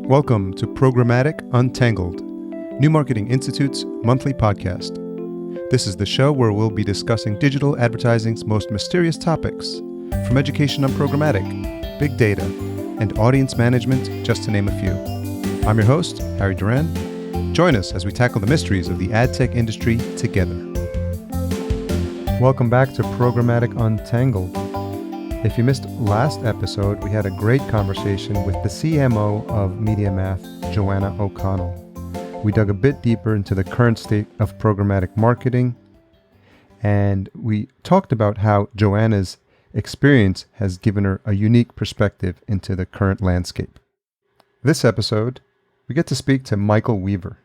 Welcome to Programmatic Untangled, New Marketing Institute's monthly podcast. This is the show where we'll be discussing digital advertising's most mysterious topics, from education on programmatic, big data, and audience management, just to name a few. I'm your host, Harry Duran. Join us as we tackle the mysteries of the ad tech industry together. Welcome back to Programmatic Untangled. If you missed last episode, we had a great conversation with the CMO of MediaMath, Joanna O'Connell. We dug a bit deeper into the current state of programmatic marketing, and we talked about how Joanna's experience has given her a unique perspective into the current landscape. This episode, we get to speak to Michael Weaver.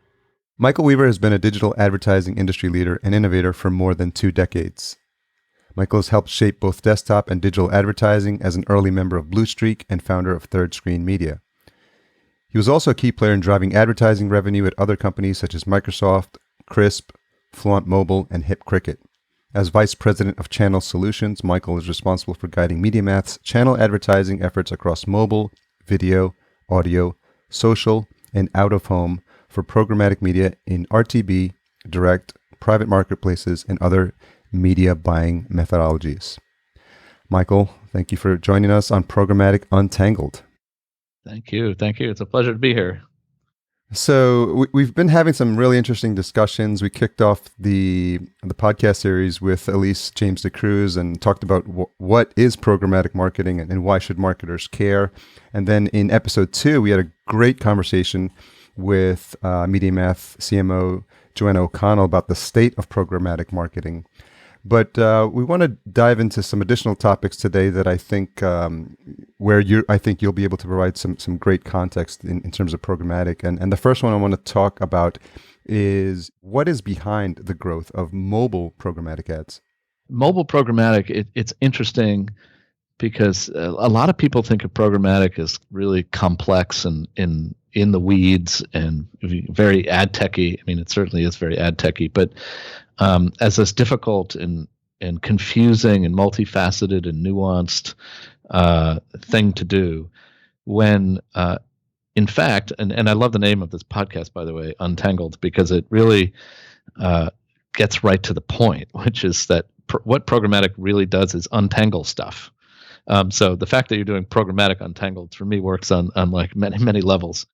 Michael Weaver has been a digital advertising industry leader and innovator for more than 2 decades. Michael has helped shape both desktop and digital advertising as an early member of Blue Streak and founder of Third Screen Media. He was also a key player in driving advertising revenue at other companies such as Microsoft, Crisp, Flaunt Mobile, and Hip Cricket. As Vice President of Channel Solutions, Michael is responsible for guiding MediaMath's channel advertising efforts across mobile, video, audio, social, and out-of-home for programmatic media in RTB, direct, private marketplaces, and other media buying methodologies. Michael, thank you for joining us on Programmatic Untangled. Thank you. It's a pleasure to be here. So we've been having some really interesting discussions. We kicked off the podcast series with Elise James DeCruz and talked about what is programmatic marketing and why should marketers care. And then in episode 2, we had a great conversation with MediaMath CMO Joanna O'Connell about the state of programmatic marketing. But we want to dive into some additional topics today that I think I think you'll be able to provide some great context in terms of programmatic. And the first one I want to talk about is what is behind the growth of mobile programmatic ads. Mobile programmatic, it's interesting because a lot of people think of programmatic as really complex and in the weeds and very ad techy. I mean, it certainly is very ad techy, but as this difficult and confusing and multifaceted and nuanced thing to do, when in fact, and I love the name of this podcast, by the way, Untangled, because it really gets right to the point, which is that what programmatic really does is untangle stuff. So the fact that you're doing programmatic untangled for me works on like many levels.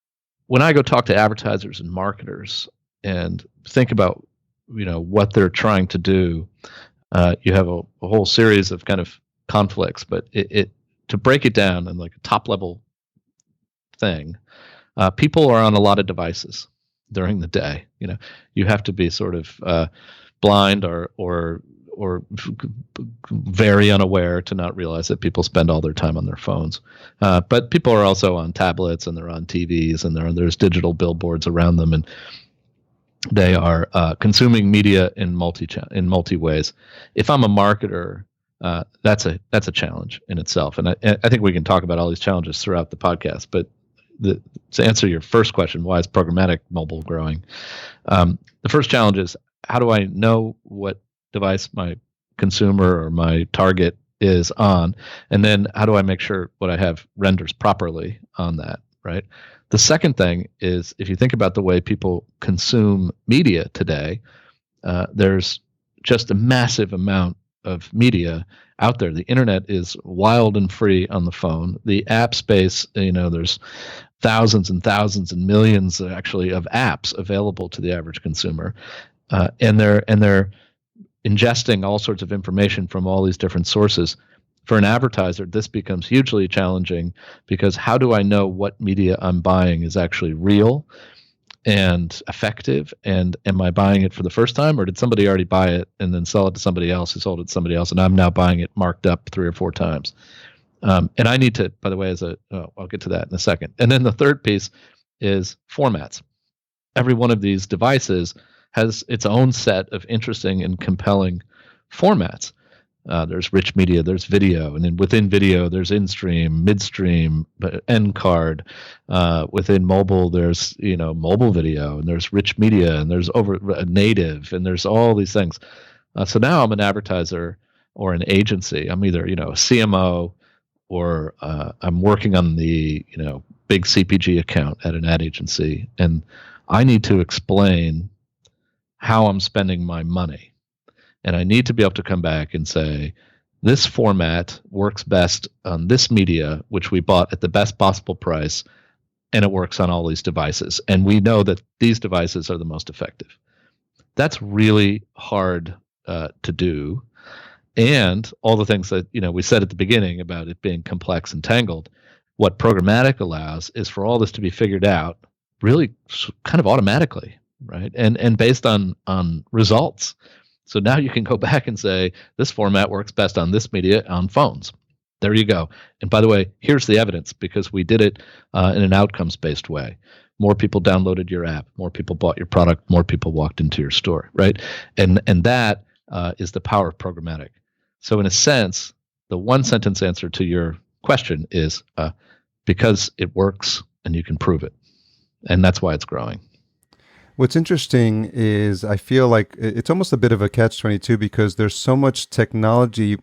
When I go talk to advertisers and marketers and think about what they're trying to do, you have a whole series of kind of conflicts, but it to break it down in like a top level thing, people are on a lot of devices during the day. You have to be sort of blind or very unaware to not realize that people spend all their time on their phones. But people are also on tablets and they're on TVs and there's digital billboards around them, and they are consuming media in multi ways. If I'm a marketer, that's a challenge in itself, and I think we can talk about all these challenges throughout the podcast. But to answer your first question, why is programmatic mobile growing? The first challenge is, how do I know what device my consumer or my target is on, and then how do I make sure what I have renders properly on that, right? The second thing is, if you think about the way people consume media today, there's just a massive amount of media out there. The internet is wild and free on the phone. The app space, there's thousands and thousands and millions actually of apps available to the average consumer, and they're ingesting all sorts of information from all these different sources. For an advertiser, this becomes hugely challenging, because how do I know what media I'm buying is actually real and effective? And am I buying it for the first time, or did somebody already buy it and then sell it to somebody else who sold it to somebody else, and I'm now buying it marked up 3 or 4 times? And I need to, by the way, I'll get to that in a second. And then the third piece is formats. Every one of these devices has its own set of interesting and compelling formats. There's rich media, there's video, and then within video, there's in-stream, midstream, end card. Within mobile, there's mobile video, and there's rich media, and there's native, and there's all these things. So now I'm an advertiser or an agency. I'm either a CMO or I'm working on the big CPG account at an ad agency, and I need to explain how I'm spending my money. And I need to be able to come back and say, this format works best on this media, which we bought at the best possible price, and it works on all these devices. And we know that these devices are the most effective. That's really hard to do. And all the things that we said at the beginning about it being complex and tangled, what programmatic allows is for all this to be figured out really kind of automatically, right? And based on results. So now you can go back and say, this format works best on this media on phones. There you go. And by the way, here's the evidence, because we did it in an outcomes-based way. More people downloaded your app, more people bought your product, more people walked into your store, right? And that is the power of programmatic. So in a sense, the one sentence answer to your question is because it works and you can prove it. And that's why it's growing. What's interesting is I feel like it's almost a bit of a catch-22 because there's so much technology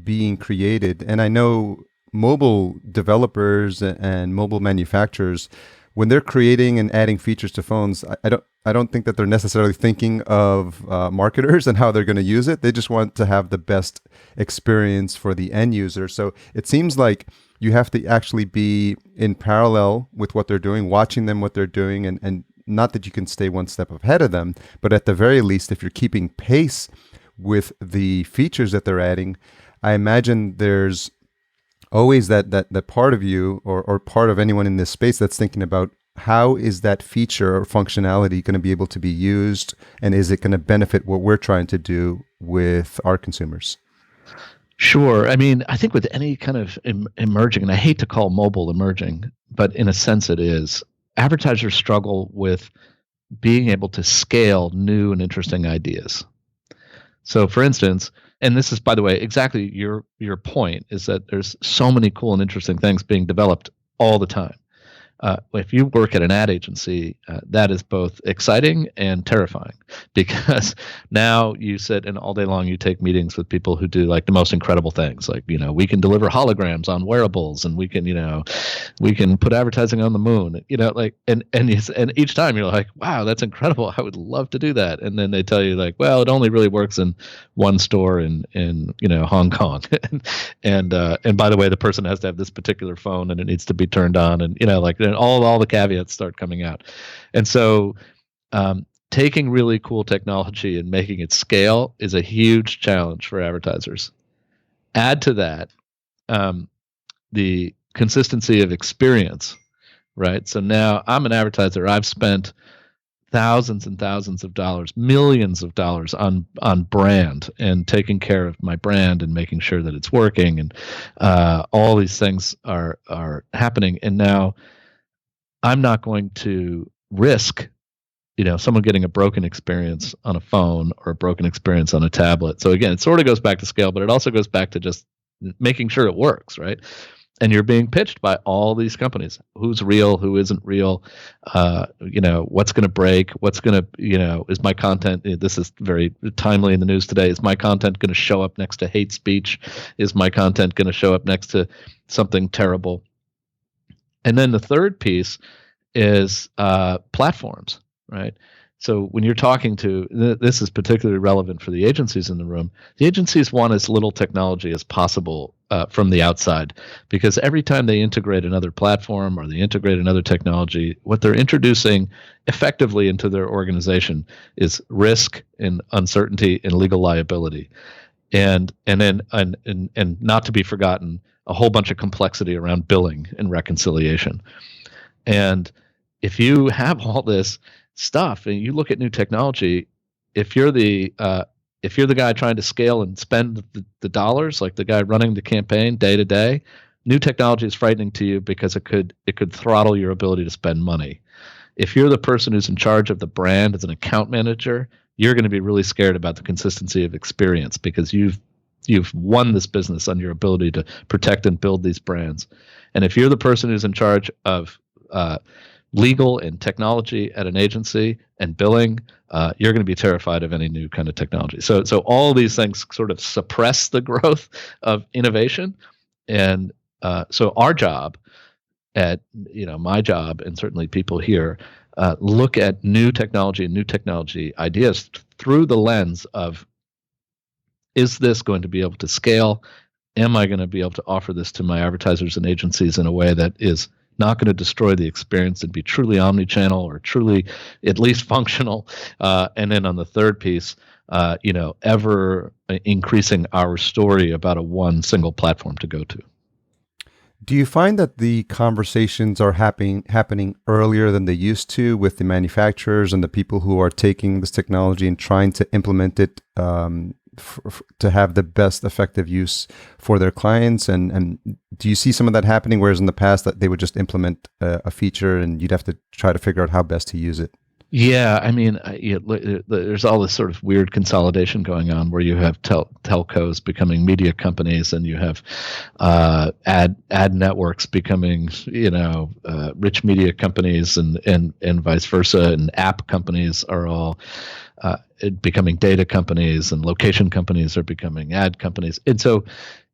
being created. And I know mobile developers and mobile manufacturers, when they're creating and adding features to phones, I don't think that they're necessarily thinking of marketers and how they're going to use it. They just want to have the best experience for the end user. So it seems like you have to actually be in parallel with what they're doing, watching them, what they're doing, and not that you can stay one step ahead of them, but at the very least, if you're keeping pace with the features that they're adding, I imagine there's always that part of you or part of anyone in this space that's thinking about how is that feature or functionality going to be able to be used, and is it going to benefit what we're trying to do with our consumers? Sure. I mean, I think with any kind of emerging, and I hate to call mobile emerging, but in a sense it is, advertisers struggle with being able to scale new and interesting ideas. So for instance, and this is, by the way, exactly your point, is that there's so many cool and interesting things being developed all the time. If you work at an ad agency, that is both exciting and terrifying, because now you sit and all day long you take meetings with people who do like the most incredible things, like we can deliver holograms on wearables, and we can put advertising on the moon, and each time you're like, wow, that's incredible, I would love to do that, and then they tell you like, well, it only really works in one store in Hong Kong, and by the way, the person has to have this particular phone and it needs to be turned on, and and all the caveats start coming out. And so taking really cool technology and making it scale is a huge challenge for advertisers. Add to that the consistency of experience, right? So now I'm an advertiser. I've spent thousands and thousands of dollars, millions of dollars on brand and taking care of my brand and making sure that it's working, and all these things are happening. And now I'm not going to risk, someone getting a broken experience on a phone or a broken experience on a tablet. So again, it sort of goes back to scale, but it also goes back to just making sure it works, right? And you're being pitched by all these companies. Who's real? Who isn't real? What's going to break? What's going to, is my content, this is very timely in the news today, is my content going to show up next to hate speech? Is my content going to show up next to something terrible? And then the third piece is platforms, right? So when you're talking to, this is particularly relevant for the agencies in the room, the agencies want as little technology as possible from the outside, because every time they integrate another platform or they integrate another technology, what they're introducing effectively into their organization is risk and uncertainty and legal liability. And not to be forgotten, a whole bunch of complexity around billing and reconciliation. And if you have all this stuff and you look at new technology, if you're the guy trying to scale and spend the dollars, like the guy running the campaign day to day, new technology is frightening to you because it could throttle your ability to spend money. If you're the person who's in charge of the brand as an account manager, you're going to be really scared about the consistency of experience, because you've won this business on your ability to protect and build these brands. And if you're the person who's in charge of legal and technology at an agency and billing, you're going to be terrified of any new kind of technology. So all these things sort of suppress the growth of innovation. And so our job at my job, and certainly people here look at new technology and new technology ideas through the lens of, is this going to be able to scale? Am I going to be able to offer this to my advertisers and agencies in a way that is not going to destroy the experience and be truly omni-channel or truly at least functional? And then on the third piece, ever increasing our story about a one single platform to go to. Do you find that the conversations are happening earlier than they used to with the manufacturers and the people who are taking this technology and trying to implement it to have the best effective use for their clients? And do you see some of that happening, whereas in the past that they would just implement a feature and you'd have to try to figure out how best to use it? Yeah, I mean, there's all this sort of weird consolidation going on where you have telcos becoming media companies, and you have ad networks becoming, rich media companies, and vice versa, and app companies are all becoming data companies, and location companies are becoming ad companies, and so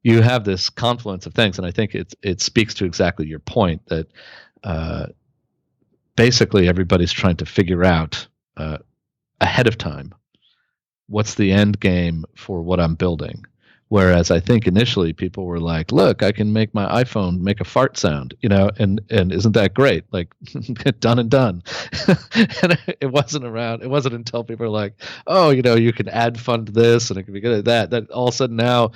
you have this confluence of things, and I think it speaks to exactly your point that. Basically, everybody's trying to figure out ahead of time what's the end game for what I'm building. Whereas I think initially people were like, "Look, I can make my iPhone make a fart sound, and isn't that great? Like, done and done." And it wasn't around. It wasn't until people were like, "Oh, you can ad fund this, and it can be good at that." That all of a sudden now.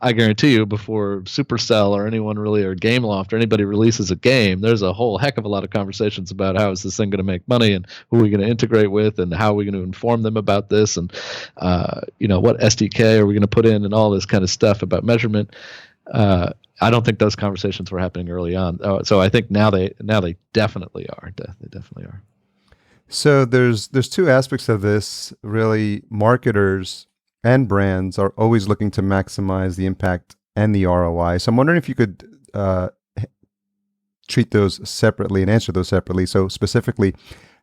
I guarantee you, before Supercell or anyone really, or Gameloft or anybody releases a game, there's a whole heck of a lot of conversations about how is this thing going to make money, and who are we going to integrate with, and how are we going to inform them about this, and what SDK are we going to put in, and all this kind of stuff about measurement. I don't think those conversations were happening early on. So I think now they definitely are. They definitely are. So there's two aspects of this. Really, marketers and brands are always looking to maximize the impact and the ROI. So I'm wondering if you could treat those separately and answer those separately. So specifically,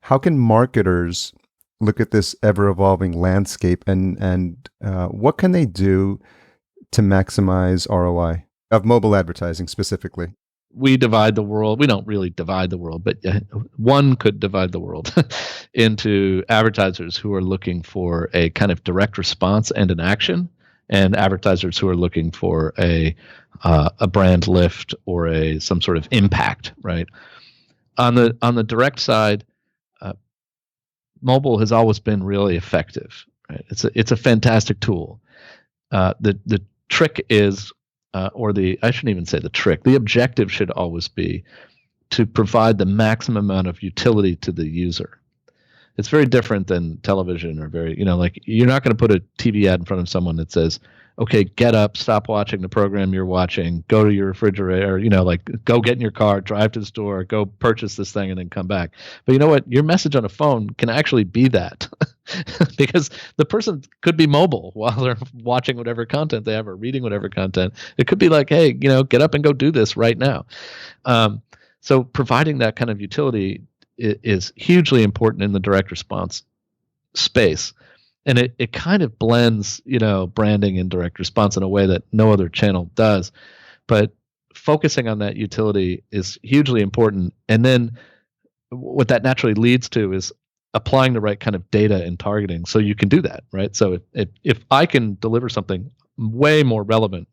how can marketers look at this ever-evolving landscape, and what can they do to maximize ROI of mobile advertising specifically? We divide the world. We don't really divide the world, but one could divide the world into advertisers who are looking for a kind of direct response and an action, and advertisers who are looking for a brand lift or some sort of impact. Right. On the direct side, mobile has always been really effective. Right. It's a fantastic tool. The trick is. I shouldn't even say the trick. The objective should always be to provide the maximum amount of utility to the user. It's very different than television, or like you're not going to put a TV ad in front of someone that says, "Okay, get up, stop watching the program you're watching, go to your refrigerator, like go get in your car, drive to the store, go purchase this thing, and then come back." But you know what? Your message on a phone can actually be that. Because the person could be mobile while they're watching whatever content they have or reading whatever content. It could be like, "Hey, get up and go do this right now." So providing that kind of utility is hugely important in the direct response space. And it kind of blends, branding and direct response in a way that no other channel does. But focusing on that utility is hugely important. And then what that naturally leads to is applying the right kind of data and targeting so you can do that, right? So if I can deliver something way more relevant,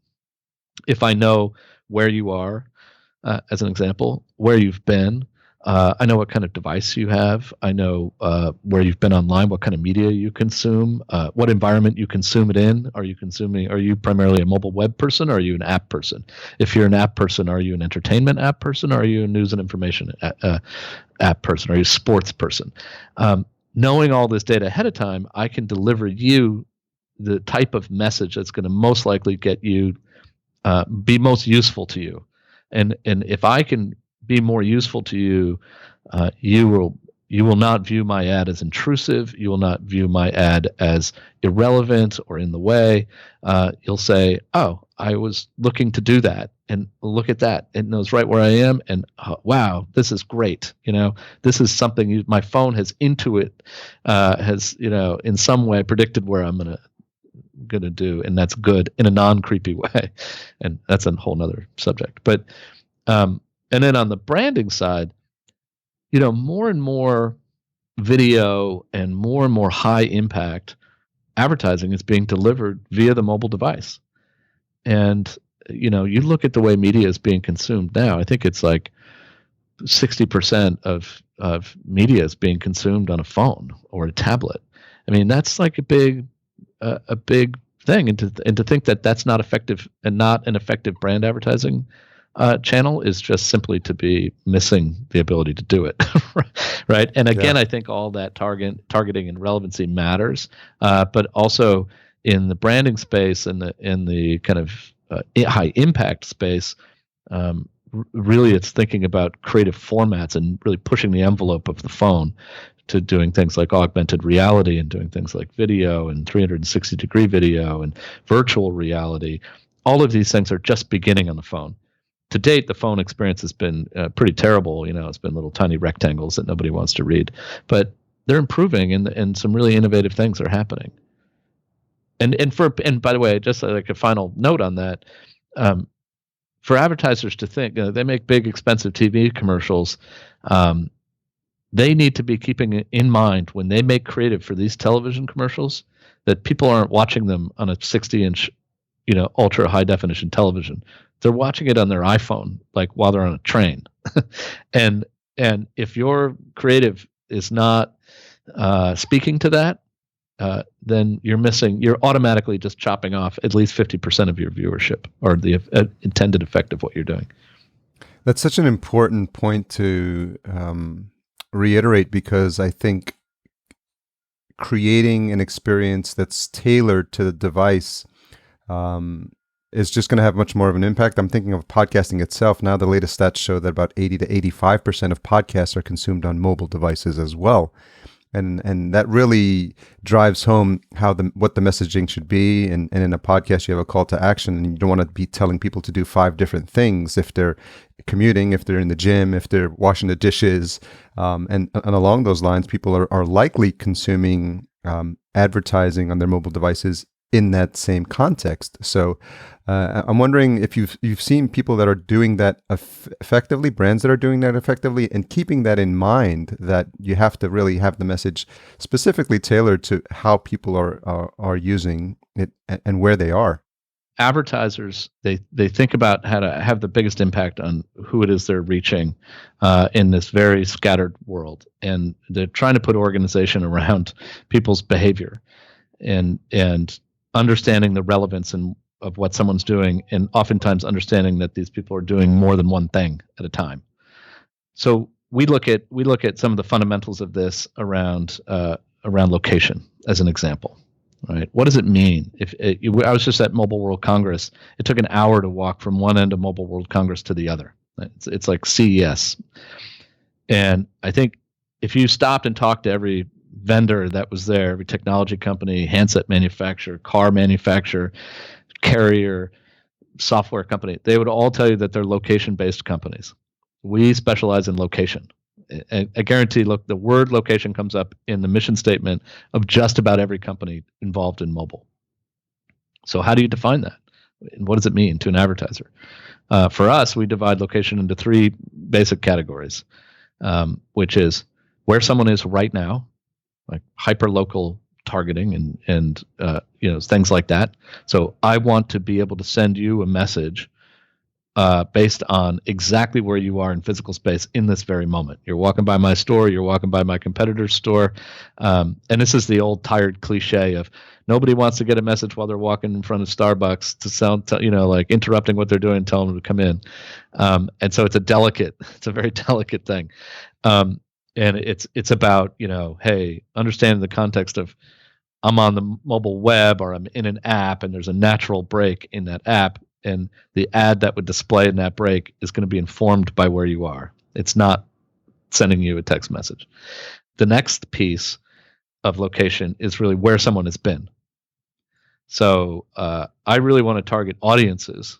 if I know where you are, as an example, where you've been, I know what kind of device you have. I know where you've been online, what kind of media you consume, what environment you consume it in. Are you primarily a mobile web person, or are you an app person? If you're an app person, are you an entertainment app person, or are you a news and information app person? Are you a sports person? Knowing all this data ahead of time, I can deliver you the type of message that's going to most likely get you, be most useful to you. And if I can be more useful to you, you will not view my ad as intrusive. You will not view my ad as irrelevant or in the way. You'll say, "Oh, I was looking to do that, and look at that. It knows right where I am, and wow, this is great. This is something my phone has has in some way predicted where I'm gonna do, and that's good in a non-creepy way." And that's a whole nother subject. But And then on the branding side, more and more video and more high impact advertising is being delivered via the mobile device. And, you look at the way media is being consumed now, I think it's like 60% of media is being consumed on a phone or a tablet. I mean, that's like a big thing. And to think that that's not effective and not an effective brand advertising channel is just simply to be missing the ability to do it. Right. And again, I think all that targeting and relevancy matters, but also in the branding space and the kind of high impact space, really it's thinking about creative formats and really pushing the envelope of the phone to doing things like augmented reality and doing things like video and 360-degree video and virtual reality. All of these things are just beginning on the phone. To date, the phone experience has been pretty terrible. It's been little tiny rectangles that nobody wants to read, but they're improving and some really innovative things are happening. And by the way, just like a final note on that, for advertisers to think, they make big, expensive TV commercials. They need to be keeping in mind when they make creative for these television commercials that people aren't watching them on a 60-inch, ultra high definition television. They're watching it on their iPhone, like while they're on a train. and if your creative is not speaking to that, then you're automatically just chopping off at least 50% of your viewership or the intended effect of what you're doing. That's such an important point to reiterate, because I think creating an experience that's tailored to the device is just going to have much more of an impact. I'm thinking of podcasting itself. Now, the latest stats show that about 80 to 85% of podcasts are consumed on mobile devices as well. And that really drives home what the messaging should be. And in a podcast, you have a call to action, and you don't want to be telling people to do 5 different things if they're commuting, if they're in the gym, if they're washing the dishes. And along those lines, people are likely consuming advertising on their mobile devices in that same context. So I'm wondering if you've seen people that are doing that effectively, brands that are doing that effectively, and keeping that in mind, that you have to really have the message specifically tailored to how people are using it and where they are. Advertisers, they think about how to have the biggest impact on who it is they're reaching in this very scattered world, and they're trying to put organization around people's behavior and understanding the relevance of what someone's doing, and oftentimes understanding that these people are doing more than one thing at a time. So we look at some of the fundamentals of this around location as an example. Right? What does it mean? I was just at Mobile World Congress, it took an hour to walk from one end of Mobile World Congress to the other. It's like CES. And I think if you stopped and talked to every vendor that was there, every technology company, handset manufacturer, car manufacturer, carrier, software company, they would all tell you that they're location-based companies. We specialize in location. I guarantee, look, the word location comes up in the mission statement of just about every company involved in mobile. So how do you define that? And what does it mean to an advertiser? For us, we divide location into 3 basic categories, which is where someone is right now, like hyper-local targeting and things like that. So I want to be able to send you a message based on exactly where you are in physical space in this very moment. You're walking by my store, you're walking by my competitor's store. And this is the old tired cliche of nobody wants to get a message while they're walking in front of Starbucks to sound, like interrupting what they're doing, telling them to come in. And so it's a very delicate thing. And it's about, hey, understanding the context of I'm on the mobile web or I'm in an app and there's a natural break in that app, and the ad that would display in that break is going to be informed by where you are. It's not sending you a text message. The next piece of location is really where someone has been. So I really want to target audiences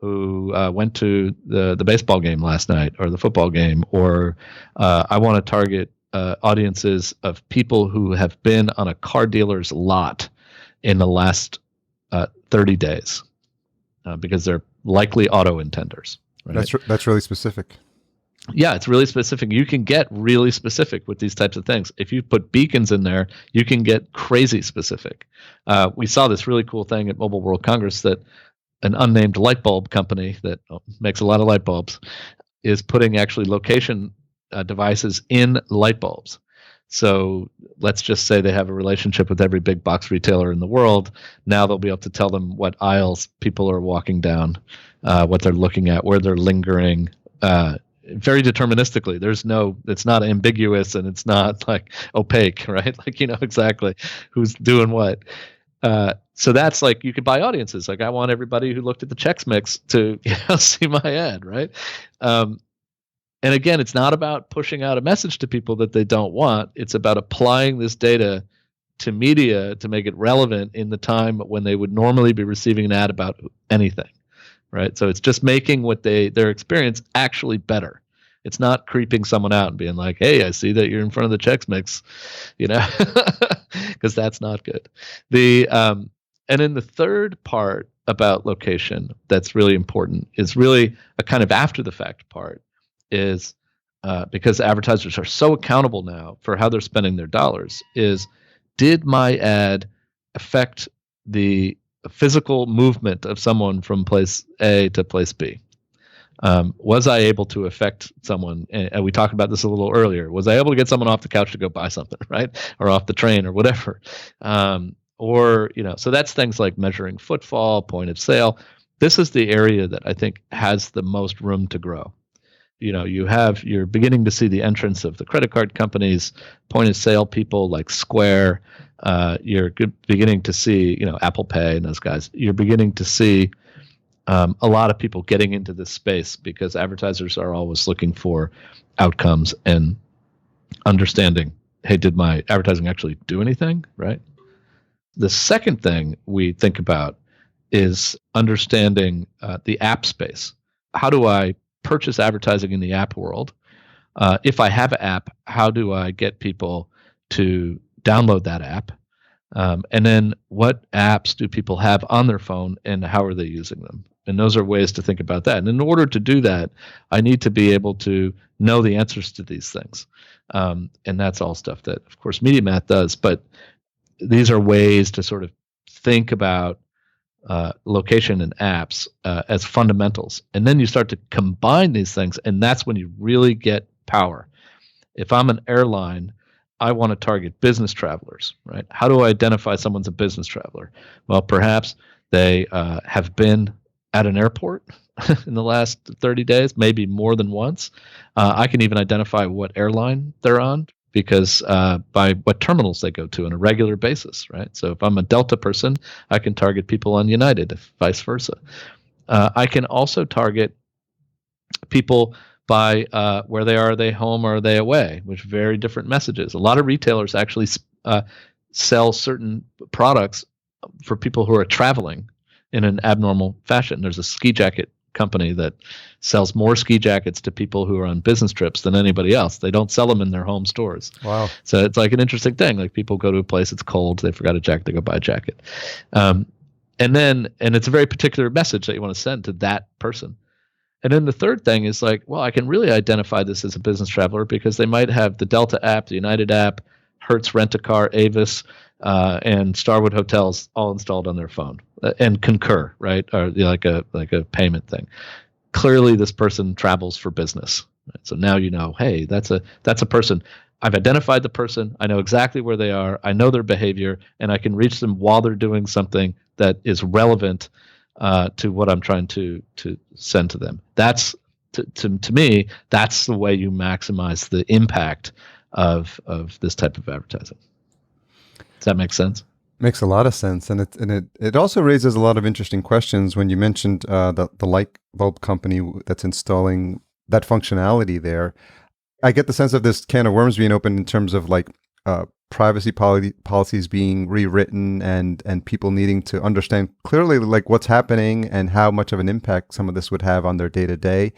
who went to the baseball game last night or the football game, or I want to target audiences of people who have been on a car dealer's lot in the last 30 days because they're likely auto intenders. Right? That's really specific. Yeah, it's really specific. You can get really specific with these types of things. If you put beacons in there, you can get crazy specific. We saw this really cool thing at Mobile World Congress that an unnamed light bulb company that makes a lot of light bulbs is putting actually location devices in light bulbs. So let's just say they have a relationship with every big box retailer in the world. Now they'll be able to tell them what aisles people are walking down, what they're looking at, where they're lingering, very deterministically. It's not ambiguous and it's not like opaque, right? Like, you know exactly who's doing what. So that's like, you could buy audiences. Like, I want everybody who looked at the Chex Mix to see my ad, right? And again, it's not about pushing out a message to people that they don't want. It's about applying this data to media to make it relevant in the time when they would normally be receiving an ad about anything, right? So it's just making their experience actually better. It's not creeping someone out and being like, "Hey, I see that you're in front of the Chex Mix," because that's not good. And then the third part about location that's really important is really a kind of after the fact part, is because advertisers are so accountable now for how they're spending their dollars, is did my ad affect the physical movement of someone from place A to place B? Was I able to affect someone? And we talked about this a little earlier. Was I able to get someone off the couch to go buy something, right? Or off the train or whatever? So that's things like measuring footfall, point of sale. This is the area that I think has the most room to grow. You're beginning to see the entrance of the credit card companies, point of sale people like Square. You're beginning to see, Apple Pay and those guys. You're beginning to see a lot of people getting into this space because advertisers are always looking for outcomes and understanding, hey, did my advertising actually do anything, right? The second thing we think about is understanding the app space. How do I purchase advertising in the app world? If I have an app, how do I get people to download that app? And then what apps do people have on their phone and how are they using them? And those are ways to think about that. And in order to do that, I need to be able to know the answers to these things. And that's all stuff that, of course, MediaMath does. But these are ways to sort of think about location and apps as fundamentals. And then you start to combine these things, and that's when you really get power. If I'm an airline, I want to target business travelers, right? How do I identify someone's a business traveler? Well, perhaps they have been at an airport in the last 30 days, maybe more than once. I can even identify what airline they're on because by what terminals they go to on a regular basis, right? So if I'm a Delta person, I can target people on United, vice versa. I can also target people by where they are they home or are they away, which very different messages. A lot of retailers actually sell certain products for people who are traveling in an abnormal fashion. There's a ski jacket company that sells more ski jackets to people who are on business trips than anybody else. They don't sell them in their home stores. Wow. So it's like an interesting thing. Like people go to a place, it's cold, they forgot a jacket, they go buy a jacket. And it's a very particular message that you want to send to that person. And then the third thing is like, well, I can really identify this as a business traveler because they might have the Delta app, the United app, Hertz Rent-A-Car, Avis, and Starwood Hotels all installed on their phone, and Concur, right? Or like a payment thing. Clearly, this person travels for business. Right? So now you know, hey, that's a person. I've identified the person. I know exactly where they are. I know their behavior, and I can reach them while they're doing something that is relevant to what I'm trying to send to them. That's to me, that's the way you maximize the impact of this type of advertising. Does that make sense? Makes a lot of sense, and it also raises a lot of interesting questions when you mentioned the light bulb company that's installing that functionality there. I get the sense of this can of worms being opened in terms of like privacy policies being rewritten and people needing to understand clearly like what's happening and how much of an impact some of this would have on their day to day.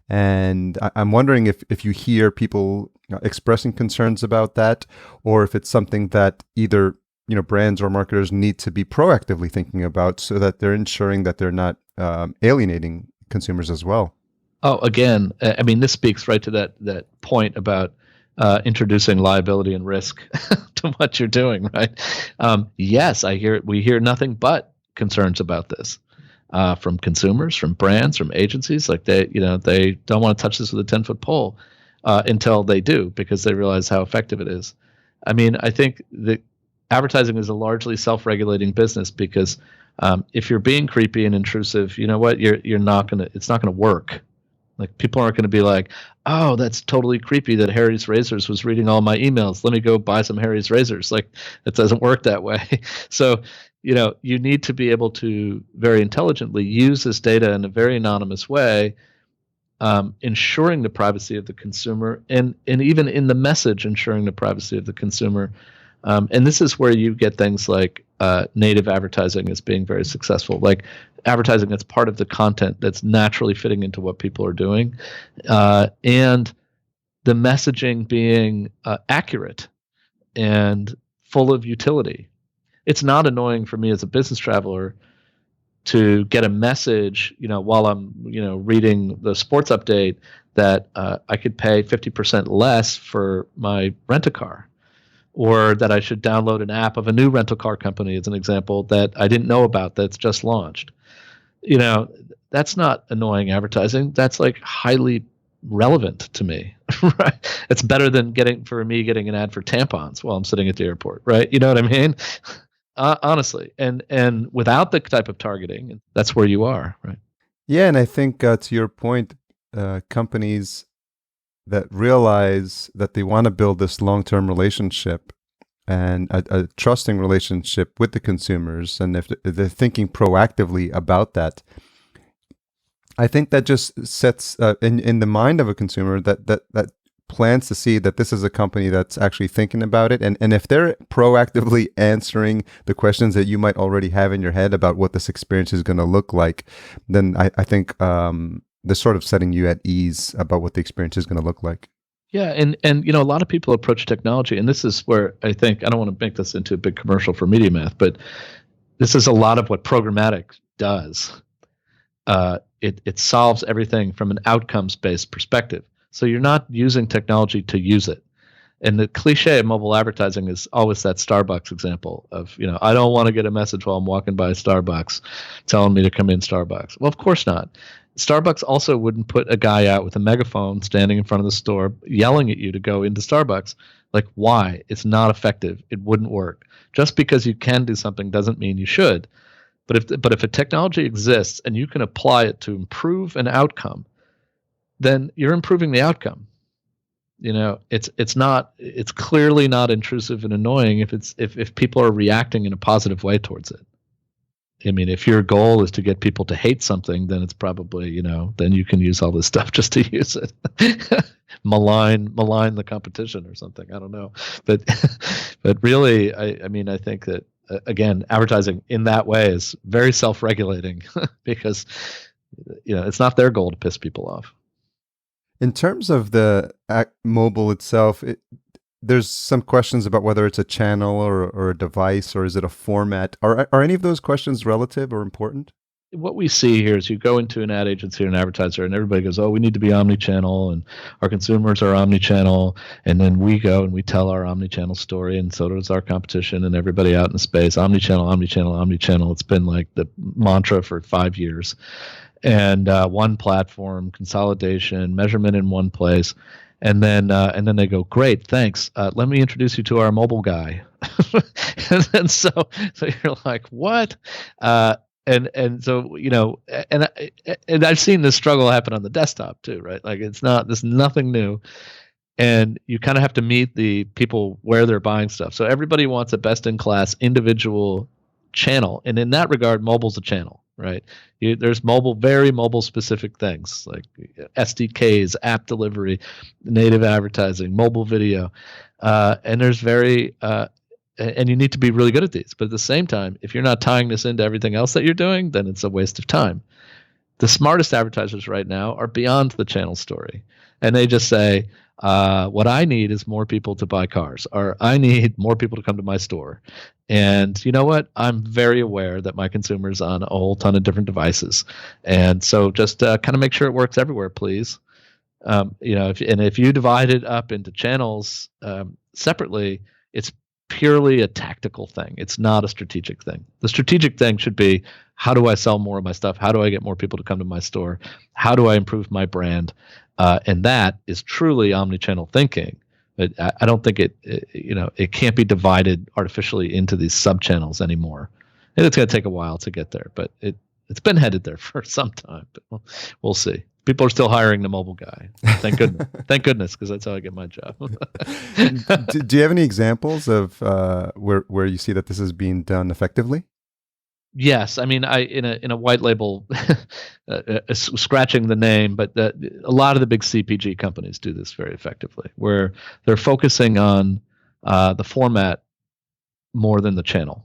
And I'm wondering if you hear people expressing concerns about that, or if it's something that either brands or marketers need to be proactively thinking about so that they're ensuring that they're not alienating consumers as well. Oh, again, I mean, this speaks right to that point about introducing liability and risk to what you're doing, right? Yes, we hear nothing but concerns about this from consumers, from brands, from agencies. Like they don't want to touch this with a 10-foot pole until they do, because they realize how effective it is. I mean, I think that advertising is a largely self-regulating business, because if you're being creepy and intrusive, you know what? It's not gonna work. Like, people aren't going to be like, oh, that's totally creepy that Harry's Razors was reading all my emails. Let me go buy some Harry's Razors. Like, it doesn't work that way. So, you need to be able to very intelligently use this data in a very anonymous way, ensuring the privacy of the consumer, and even in the message, ensuring the privacy of the consumer. And this is where you get things like native advertising as being very successful, like advertising that's part of the content that's naturally fitting into what people are doing, and the messaging being accurate and full of utility. It's not annoying for me as a business traveler to get a message, while I'm, reading the sports update, that I could pay 50% less for my rent-a-car, or that I should download an app of a new rental car company, as an example, that I didn't know about, that's just launched. That's not annoying advertising. That's like highly relevant to me, right? It's better than getting an ad for tampons while I'm sitting at the airport, right? You know what I mean? Honestly, and without the type of targeting, that's where you are, right? Yeah, and I think to your point, companies that realize that they want to build this long-term relationship and a trusting relationship with the consumers, and if they're thinking proactively about that, I think that just sets in the mind of a consumer that plans to see that this is a company that's actually thinking about it, and if they're proactively answering the questions that you might already have in your head about what this experience is going to look like, then I think they're sort of setting you at ease about what the experience is going to look like. Yeah, and a lot of people approach technology, and this is where I think, I don't want to make this into a big commercial for MediaMath, but this is a lot of what programmatic does. It solves everything from an outcomes-based perspective. So you're not using technology to use it. And the cliche of mobile advertising is always that Starbucks example of, I don't want to get a message while I'm walking by Starbucks telling me to come in Starbucks. Well, of course not. Starbucks also wouldn't put a guy out with a megaphone standing in front of the store yelling at you to go into Starbucks. Like, why? It's not effective. It wouldn't work. Just because you can do something doesn't mean you should. But if a technology exists and you can apply it to improve an outcome, then you're improving the outcome. It's clearly not intrusive and annoying if people are reacting in a positive way towards it. I mean, if your goal is to get people to hate something, then it's probably, then you can use all this stuff just to use it. malign the competition or something. I don't know. But really, I mean, I think that, again, advertising in that way is very self-regulating because, it's not their goal to piss people off. In terms of the mobile itself, there's some questions about whether it's a channel or a device, or is it a format? Are any of those questions relative or important? What we see here is you go into an ad agency or an advertiser, and everybody goes, oh, we need to be omni-channel, and our consumers are omni-channel. And then we go and we tell our omni-channel story, and so does our competition and everybody out in space. Omni-channel, omni-channel, omni-channel. It's been like the mantra for 5 years. And one platform, consolidation, measurement in one place. And then they go, great, thanks. Let me introduce you to our mobile guy. And then so you're like, what? And so, and I've seen this struggle happen on the desktop too, right? Like, there's nothing new. And you kind of have to meet the people where they're buying stuff. So everybody wants a best-in-class individual channel. And in that regard, mobile's a channel. Right. There's very mobile specific things like SDKs, app delivery, native advertising, mobile video. And there's and you need to be really good at these. But at the same time, if you're not tying this into everything else that you're doing, then it's a waste of time. The smartest advertisers right now are beyond the channel story. And they just say, What I need is more people to buy cars, or I need more people to come to my store. And you know what? I'm very aware that my consumer's on a whole ton of different devices. And so just kind of make sure it works everywhere, please. If you divide it up into channels separately, it's purely a tactical thing. It's not a strategic thing. The strategic thing should be, how do I sell more of my stuff? How do I get more people to come to my store? How do I improve my brand? And that is truly omni-channel thinking. But I don't think it can't be divided artificially into these sub-channels anymore. And it's going to take a while to get there, but it's been headed there for some time. But we'll see. People are still hiring the mobile guy. Thank goodness. Thank goodness, because that's how I get my job. Do you have any examples of where you see that this is being done effectively? Yes, I mean, in a white label, scratching the name, but a lot of the big CPG companies do this very effectively, where they're focusing on the format more than the channel,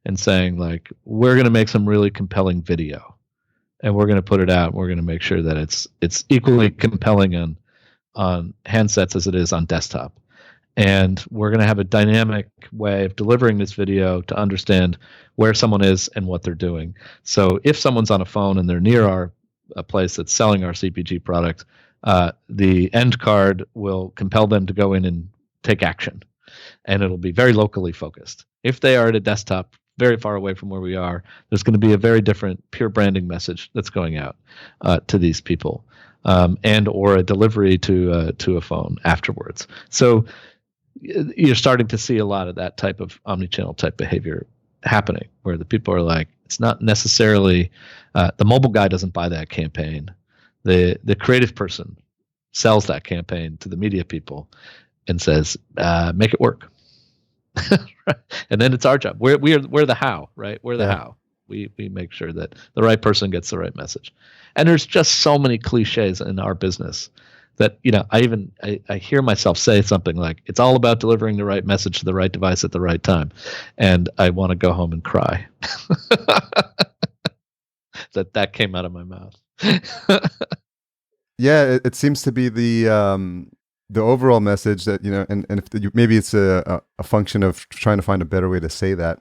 and saying, like, we're going to make some really compelling video, and we're going to put it out. And we're going to make sure that it's equally compelling on handsets as it is on desktop. And we're going to have a dynamic way of delivering this video to understand where someone is and what they're doing. So if someone's on a phone and they're near a place that's selling our CPG product, the end card will compel them to go in and take action. And it'll be very locally focused. If they are at a desktop very far away from where we are, there's going to be a very different pure branding message that's going out to these people, and or a delivery to a phone afterwards. So you're starting to see a lot of that type of omni-channel type behavior happening, where the people are like, it's not necessarily the mobile guy doesn't buy that campaign. The creative person sells that campaign to the media people and says, make it work. And then it's our job. We're the how, right? We're the how. We make sure that the right person gets the right message. And there's just so many cliches in our business that, I hear myself say something like, it's all about delivering the right message to the right device at the right time. And I want to go home and cry that came out of my mouth. Yeah, it seems to be the overall message that, and if maybe it's a function of trying to find a better way to say that.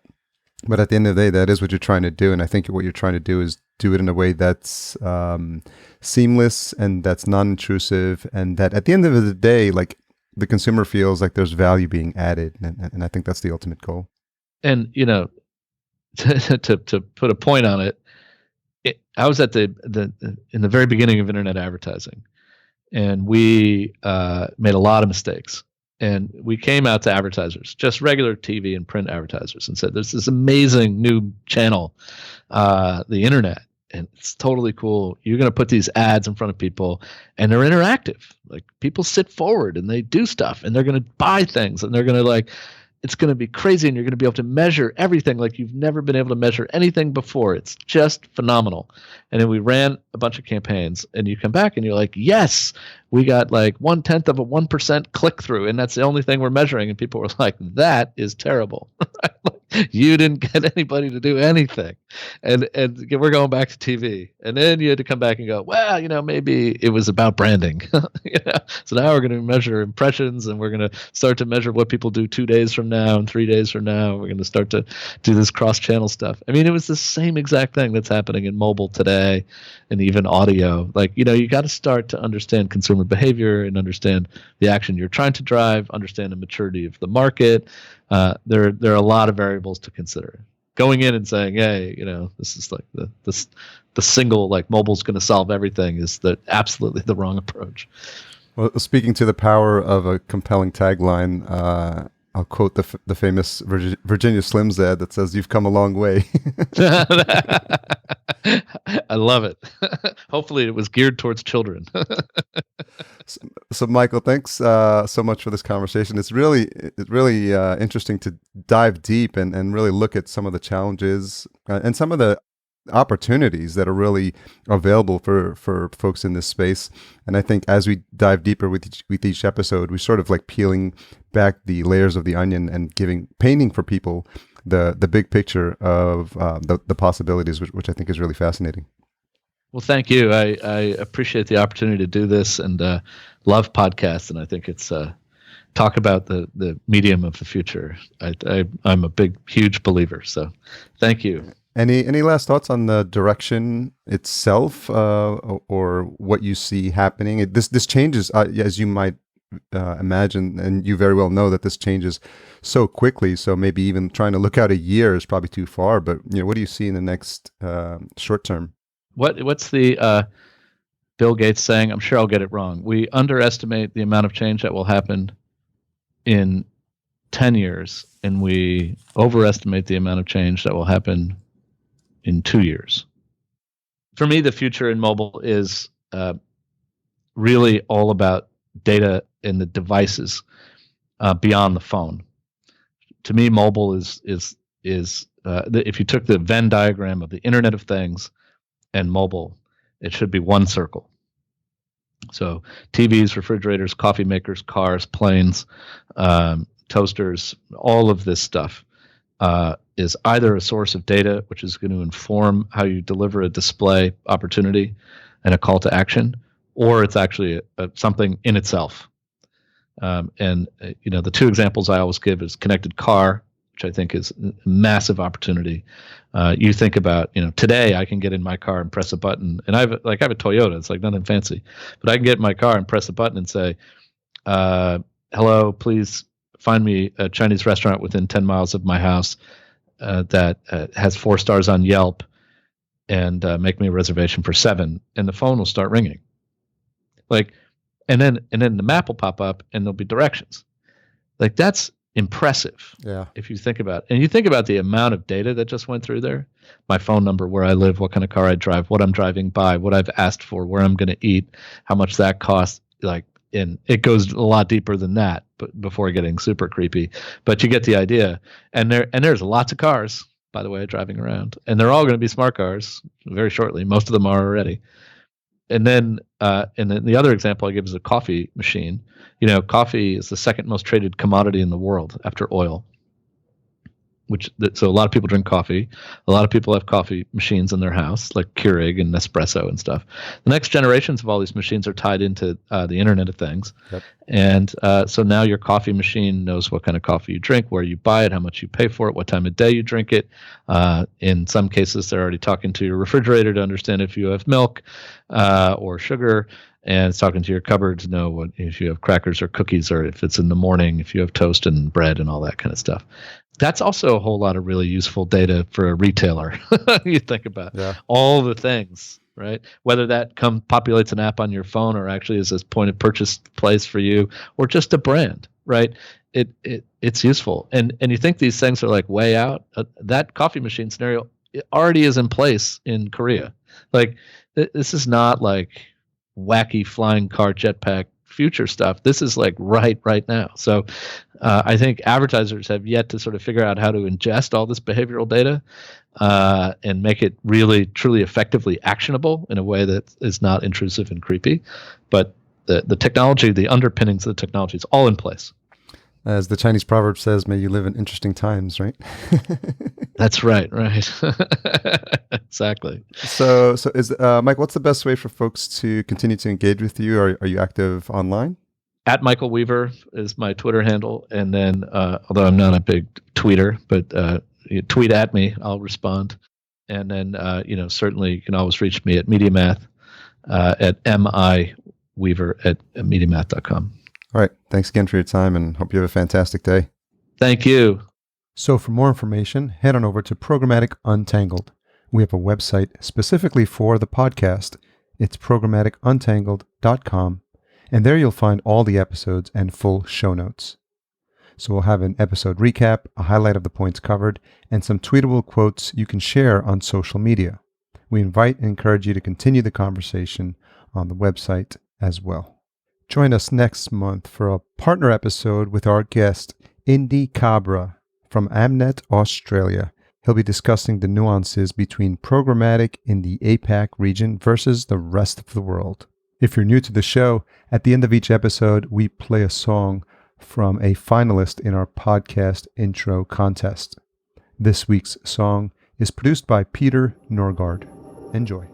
But at the end of the day, that is what you're trying to do. And I think what you're trying to do is do it in a way that's seamless and that's non-intrusive, and that at the end of the day, like, the consumer feels like there's value being added. And I think that's the ultimate goal. And, to put a point on it, I was at in the very beginning of internet advertising, and we made a lot of mistakes. And we came out to advertisers, just regular TV and print advertisers, and said, there's this amazing new channel, the internet, and it's totally cool. You're going to put these ads in front of people, and they're interactive. Like, people sit forward and they do stuff, and they're going to buy things, and they're going to, like, it's going to be crazy, and you're going to be able to measure everything like you've never been able to measure anything before. It's just phenomenal. And then we ran a bunch of campaigns, and you come back and you're like, yes, we got like 1/10 of a 1% click through, and that's the only thing we're measuring. And people were like, that is terrible. You didn't get anybody to do anything. And we're going back to TV. And then you had to come back and go, well, maybe it was about branding. So now we're going to measure impressions, and we're going to start to measure what people do 2 days from now and 3 days from now. We're going to start to do this cross-channel stuff. I mean, it was the same exact thing that's happening in mobile today, and even audio. Like, you got to start to understand consumer behavior and understand the action you're trying to drive, understand the maturity of the market. There are a lot of variables to consider. Going in and saying, hey, this is like the single, like, mobile's going to solve everything is absolutely the wrong approach. Well, speaking to the power of a compelling tagline, I'll quote the famous Virginia Slims ad that says, "You've come a long way." I love it. Hopefully it was geared towards children. So Michael, thanks so much for this conversation. It's really interesting to dive deep and really look at some of the challenges and some of the opportunities that are really available for folks in this space. And I think as we dive deeper with each episode, we sort of like peeling back the layers of the onion and painting for people the big picture of the possibilities, which I think is really fascinating. Well, thank you. I appreciate the opportunity to do this and love podcasts. And I think it's talk about the medium of the future. I'm a huge believer. So thank you. Any last thoughts on the direction itself, or what you see happening? This changes, as you might imagine, and you very well know that this changes so quickly. So maybe even trying to look out a year is probably too far. But what do you see in the next short term? What's the Bill Gates saying? I'm sure I'll get it wrong. We underestimate the amount of change that will happen in 10 years, and we overestimate the amount of change that will happen in 2 years. For me, the future in mobile is really all about data in the devices beyond the phone. To me, mobile is if you took the Venn diagram of the Internet of Things and mobile, it should be one circle. So TVs, refrigerators, coffee makers, cars, planes, toasters, all of this stuff is either a source of data, which is going to inform how you deliver a display opportunity and a call to action, or it's actually something in itself. The two examples I always give is connected car, which I think is a massive opportunity. You think about, today I can get in my car and press a button, and I have a Toyota. It's like nothing fancy, but I can get in my car and press a button and say, "Hello, please find me a Chinese restaurant within 10 miles of my house that has 4 stars on Yelp, and make me a reservation for 7." And the phone will start ringing, and then the map will pop up and there'll be directions. That's impressive. Yeah. If you think about it. And you think about the amount of data that just went through there, my phone number, where I live, what kind of car I drive, what I'm driving by, what I've asked for, where I'm going to eat, how much that costs, and it goes a lot deeper than that, but before getting super creepy. But you get the idea. And there's lots of cars, by the way, driving around, and they're all going to be smart cars very shortly. Most of them are already. And then the other example I give is a coffee machine. Coffee is the second most traded commodity in the world after oil. So a lot of people drink coffee. A lot of people have coffee machines in their house, like Keurig and Nespresso and stuff. The next generations of all these machines are tied into the Internet of Things. Yep. And so now your coffee machine knows what kind of coffee you drink, where you buy it, how much you pay for it, what time of day you drink it. In some cases, they're already talking to your refrigerator to understand if you have milk or sugar. And it's talking to your cupboard to know if you have crackers or cookies, or if it's in the morning, if you have toast and bread and all that kind of stuff. That's also a whole lot of really useful data for a retailer. You think about all the things, right? Whether that populates an app on your phone, or actually is this point of purchase place for you, or just a brand, right? It's useful. And you think these things are way out. That coffee machine scenario already is in place in Korea. This is not wacky flying car jetpack future stuff. This is right now. So I think advertisers have yet to sort of figure out how to ingest all this behavioral data and make it really truly effectively actionable in a way that is not intrusive and creepy. But the technology, the underpinnings of the technology is all in place. As the Chinese proverb says, may you live in interesting times, right? That's right. Exactly. So is Mike, what's the best way for folks to continue to engage with you? Are you active online? At Michael Weaver is my Twitter handle. And then, although I'm not a big tweeter, but you tweet at me, I'll respond. And then, certainly you can always reach me at MediaMath at miweaver@mediamath.com. All right. Thanks again for your time, and hope you have a fantastic day. Thank you. So for more information, head on over to Programmatic Untangled. We have a website specifically for the podcast. It's programmaticuntangled.com, and there you'll find all the episodes and full show notes. So we'll have an episode recap, a highlight of the points covered, and some tweetable quotes you can share on social media. We invite and encourage you to continue the conversation on the website as well. Join us next month for a partner episode with our guest, Indy Cabra from Amnet, Australia. He'll be discussing the nuances between programmatic in the APAC region versus the rest of the world. If you're new to the show, at the end of each episode, we play a song from a finalist in our podcast intro contest. This week's song is produced by Peter Norgard. Enjoy.